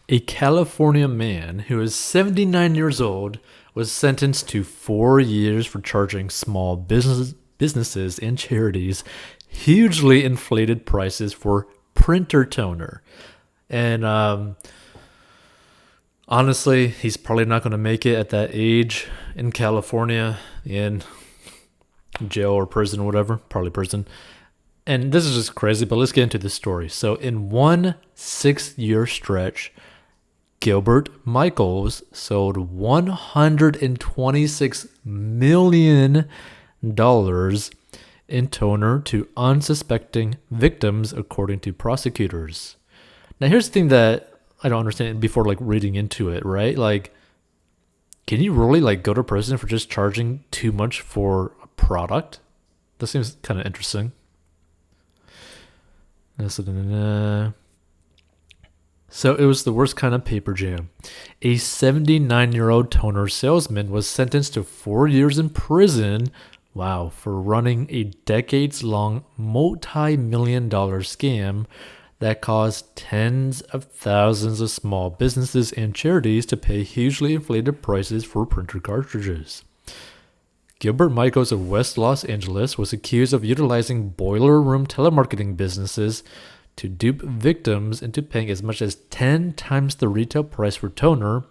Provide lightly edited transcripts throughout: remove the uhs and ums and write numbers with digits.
A California man who is 79 years old was sentenced to 4 years for charging businesses and charities hugely inflated prices for printer toner. And honestly, he's probably not going to make it at that age in California, in jail or prison or whatever, probably prison. And this is just crazy, but let's get into the story. So, in one 6 year stretch, Gilbert Michaels sold $126 million in toner to unsuspecting victims, according to prosecutors. Now, here's the thing that I don't understand before reading into it, right? Can you really go to prison for just charging too much for a product? That seems kind of interesting. So it was the worst kind of paper jam. A 79-year-old toner salesman was sentenced to 4 years in prison, for running a decades-long multi-million-dollar scam that caused tens of thousands of small businesses and charities to pay hugely inflated prices for printer cartridges. Gilbert Michaels of West Los Angeles was accused of utilizing boiler room telemarketing businesses to dupe victims into paying as much as 10 times the retail price for toner,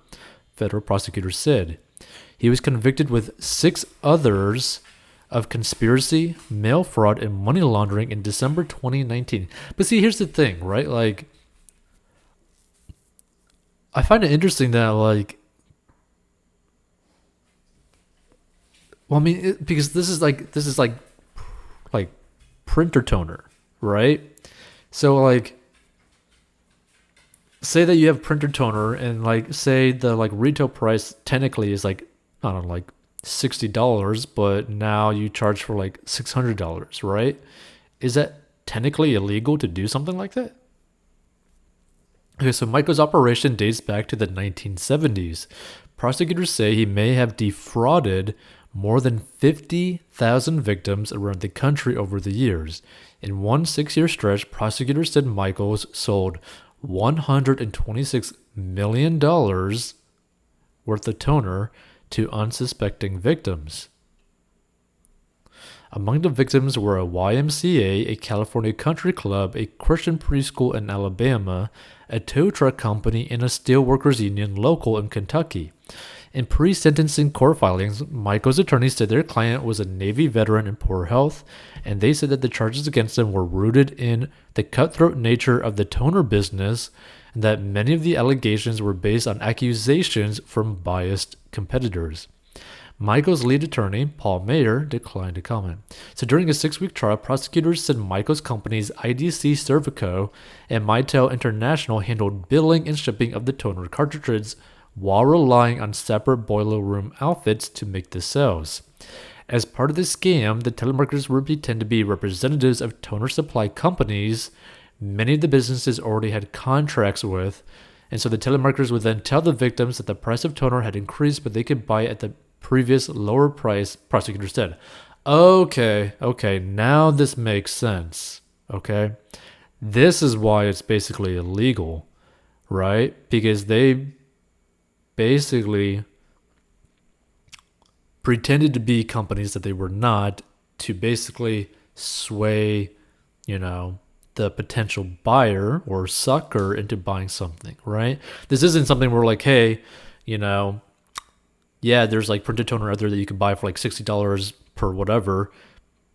federal prosecutors said. He was convicted with 6 others of conspiracy, mail fraud, and money laundering in December 2019. But see, here's the thing, right? I find it interesting that, because this is printer toner, right? So say that you have printer toner and say the retail price technically is I don't know, $60, but now you charge for $600, right? Is that technically illegal to do something like that? Okay, so Michael's operation dates back to the 1970s. Prosecutors say he may have defrauded more than 50,000 victims around the country over the years. In one 6-year stretch, prosecutors said Michaels sold $126 million worth of toner to unsuspecting victims. Among the victims were a YMCA, a California country club, a Christian preschool in Alabama, a tow truck company, and a steelworkers union local in Kentucky. In pre-sentencing court filings, Michael's attorney said their client was a Navy veteran in poor health, and they said that the charges against him were rooted in the cutthroat nature of the toner business, and that many of the allegations were based on accusations from biased competitors. Michael's lead attorney, Paul Mayer, declined to comment. So during a 6-week trial, prosecutors said Michael's companies IDC Cervico and Mitel International handled billing and shipping of the toner cartridges while relying on separate boiler room outfits to make the sales. As part of the scam, the telemarketers would pretend to be representatives of toner supply companies many of the businesses already had contracts with, and so the telemarketers would then tell the victims that the price of toner had increased, but they could buy it at the previous lower price, prosecutors said. Okay, now this makes sense, okay? This is why it's basically illegal, right? Because they basically pretended to be companies that they were not to basically sway, the potential buyer or sucker into buying something, right? This isn't something where hey, there's printed toner out there that you can buy for $60 per whatever,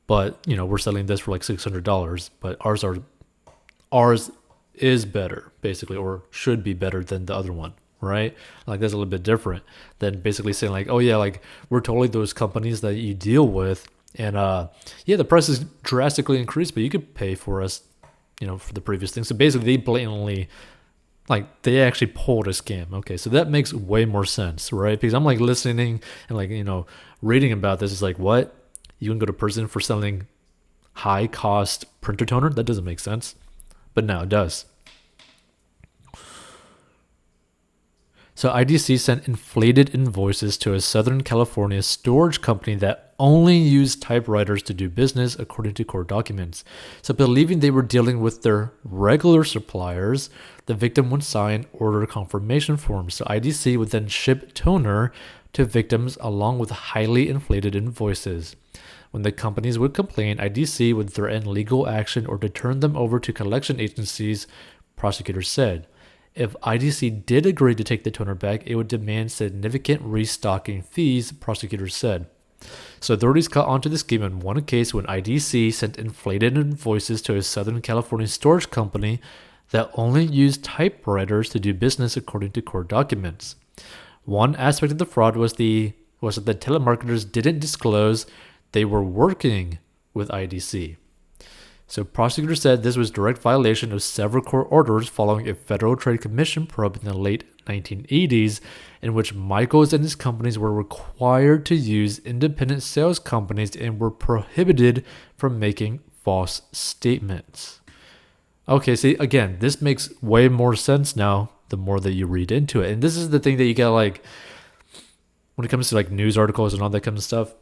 but we're selling this for $600, but ours is better basically, or should be better than the other one, right? That's a little bit different than basically saying we're totally those companies that you deal with, and the price is drastically increased, but you could pay for us, for the previous thing. So basically they blatantly they actually pulled a scam. Okay, so that makes way more sense, right? Because I'm listening and reading about this. It's what? You can go to prison for selling high cost printer toner? That doesn't make sense. But now it does. So IDC sent inflated invoices to a Southern California storage company that only used typewriters to do business according to court documents. So believing they were dealing with their regular suppliers, the victim would sign order confirmation forms. So IDC would then ship toner to victims along with highly inflated invoices. When the companies would complain, IDC would threaten legal action or to turn them over to collection agencies, prosecutors said. If IDC did agree to take the toner back, it would demand significant restocking fees, prosecutors said. So authorities caught onto the scheme in one case when IDC sent inflated invoices to a Southern California storage company that only used typewriters to do business according to court documents. One aspect of the fraud was that the telemarketers didn't disclose they were working with IDC. So prosecutors said this was direct violation of several court orders following a Federal Trade Commission probe in the late 1980s in which Michaels and his companies were required to use independent sales companies and were prohibited from making false statements. Okay, see, again, this makes way more sense now the more that you read into it. And this is the thing that you get, like, when it comes to like news articles and all that kind of stuff.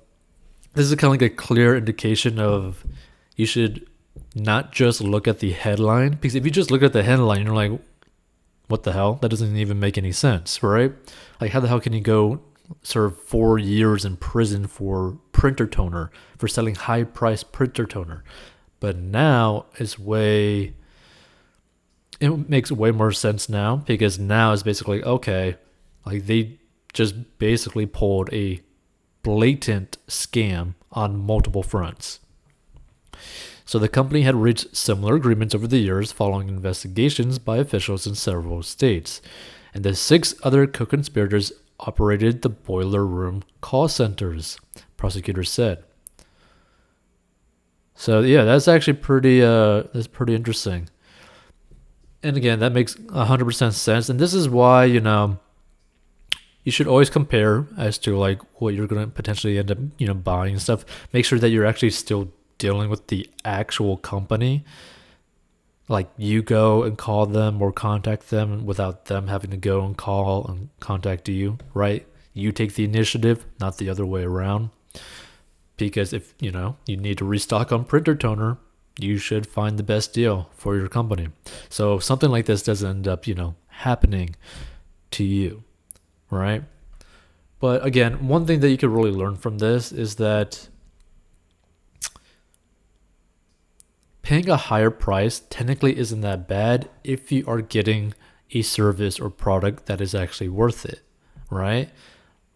This is kind of like a clear indication of you should not just look at the headline, because if you just look at the headline, you're like, what the hell? That doesn't even make any sense, right? Like, how the hell can you go serve 4 years in prison for printer toner, for selling high-priced printer toner? But now it makes way more sense now, because now it's basically, okay, like they just basically pulled a blatant scam on multiple fronts. So the company had reached similar agreements over the years following investigations by officials in several states. And the 6 other co-conspirators operated the boiler room call centers, prosecutors said. So yeah, that's actually pretty interesting. And again, that makes 100% sense. And this is why, you should always compare as to like what you're going to potentially end up, buying and stuff. Make sure that you're actually still dealing with the actual company. Like, you go and call them or contact them without them having to go and call and contact you, right? You take the initiative, not the other way around. Because if, you need to restock on printer toner, you should find the best deal for your company. So something like this doesn't end up, happening to you, right? But again, one thing that you could really learn from this is that paying a higher price technically isn't that bad if you are getting a service or product that is actually worth it, right?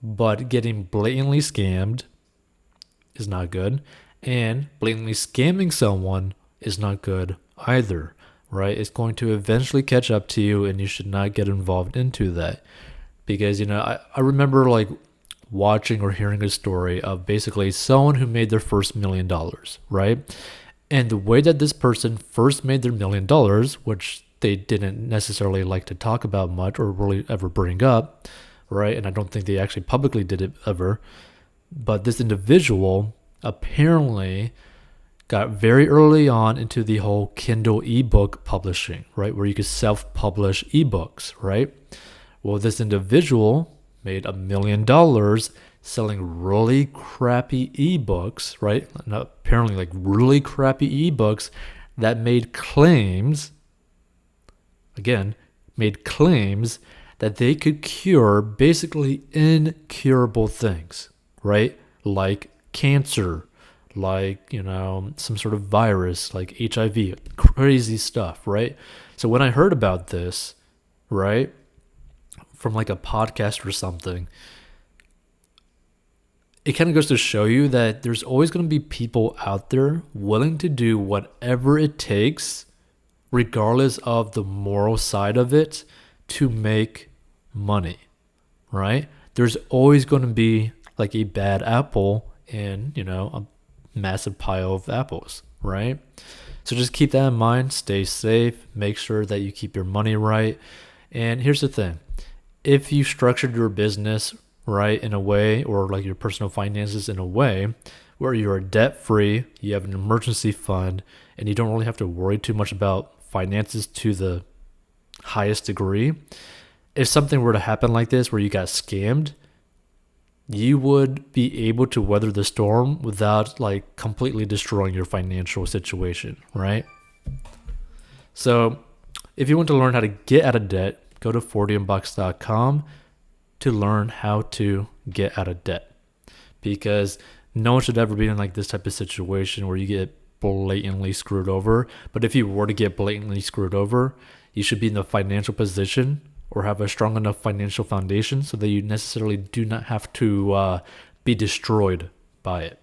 But getting blatantly scammed is not good, and blatantly scamming someone is not good either, right? It's going to eventually catch up to you, and you should not get involved into that. Because, I remember like watching or hearing a story of basically someone who made their first $1 million, right? And the way that this person first made their $1 million, which they didn't necessarily like to talk about much or really ever bring up, right? And I don't think they actually publicly did it ever. But this individual apparently got very early on into the whole Kindle ebook publishing, right? Where you could self-publish ebooks, right? Well, this individual made $1 million selling really crappy ebooks, right? And apparently, like really crappy ebooks that made claims that they could cure basically incurable things, right? Like cancer, like, some sort of virus, like HIV, crazy stuff, right? So when I heard about this, right, from like a podcast or something, it kind of goes to show you that there's always going to be people out there willing to do whatever it takes, regardless of the moral side of it, to make money, right? There's always going to be like a bad apple in, a massive pile of apples, right? So just keep that in mind, stay safe, make sure that you keep your money right. And here's the thing. If you structured your business right in a way, or like your personal finances in a way where you're debt free, you have an emergency fund, and you don't really have to worry too much about finances to the highest degree, if something were to happen like this where you got scammed, you would be able to weather the storm without like completely destroying your financial situation, right? So if you want to learn how to get out of debt, go to 40inbox.com to learn how to get out of debt. Because no one should ever be in like this type of situation where you get blatantly screwed over. But if you were to get blatantly screwed over, you should be in the financial position or have a strong enough financial foundation so that you necessarily do not have to be destroyed by it.